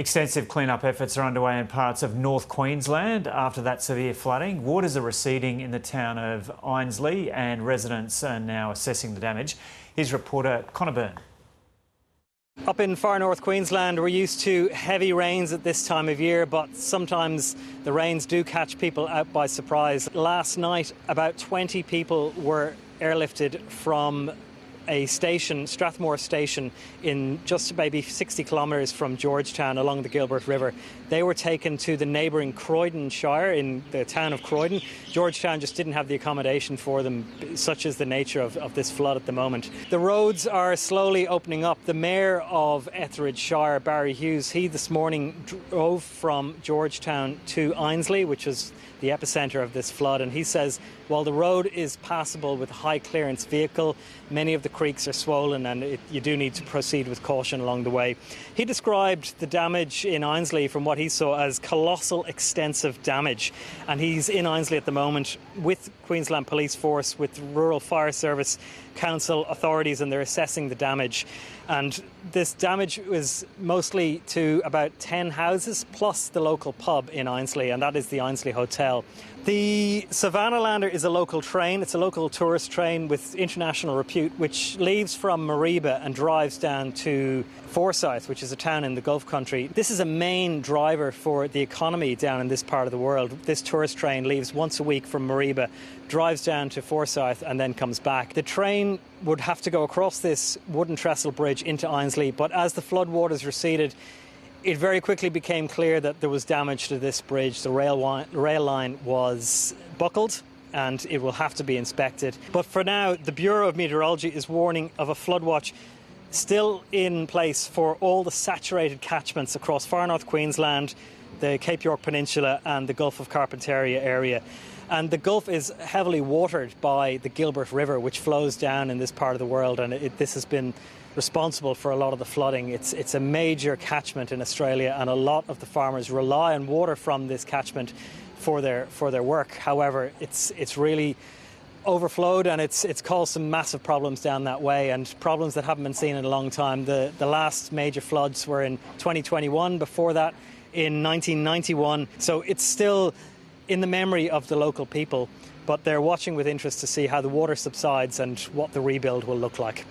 Extensive clean-up efforts are underway in parts of North Queensland after that severe flooding. Waters are receding in the town of Ainsley and residents are now assessing the damage. Here's reporter Connor Byrne. Up in far north Queensland, we're used to heavy rains at this time of year, but sometimes the rains do catch people out by surprise. Last night, about 20 people were airlifted from a station, Strathmore Station, in just maybe 60 kilometres from Georgetown along the Gilbert River. They were taken to the neighbouring Croydon Shire in the town of Croydon. Georgetown just didn't have the accommodation for them, such is the nature of this flood at the moment. The roads are slowly opening up. The Mayor of Etheridge Shire, Barry Hughes, he this morning drove from Georgetown to Ainsley, which is the epicentre of this flood, and he says while the road is passable with a high clearance vehicle, many of the creeks are swollen and you do need to proceed with caution along the way. He described the damage in Ainsley from what he saw as colossal extensive damage, and he's in Ainsley at the moment with Queensland Police Force, with Rural Fire Service, Council authorities, and they're assessing the damage. And this damage was mostly to about 10 houses plus the local pub in Ainsley, and that is the Ainsley Hotel. The Savannah Lander is a local train. It's a local tourist train with international repute, which leaves from Mariba and drives down to Forsyth, which is a town in the Gulf country. This is a main driver for the economy down in this part of the world. This tourist train leaves once a week from Mariba, drives down to Forsyth and then comes back. The train would have to go across this wooden trestle bridge into Ainsley, but as the floodwaters receded, it very quickly became clear that there was damage to this bridge. The rail line was buckled and it will have to be inspected. But for now, the Bureau of Meteorology is warning of a flood watch still in place for all the saturated catchments across far north Queensland, the Cape York Peninsula and the Gulf of Carpentaria area. And the Gulf is heavily watered by the Gilbert River, which flows down in this part of the world, and this has been responsible for a lot of the flooding. It's a major catchment in Australia, and a lot of the farmers rely on water from this catchment for their work. However, it's really overflowed, and it's caused some massive problems down that way, and problems that haven't been seen in a long time. The last major floods were in 2021, before that in 1991. So it's still in the memory of the local people, but they're watching with interest to see how the water subsides and what the rebuild will look like.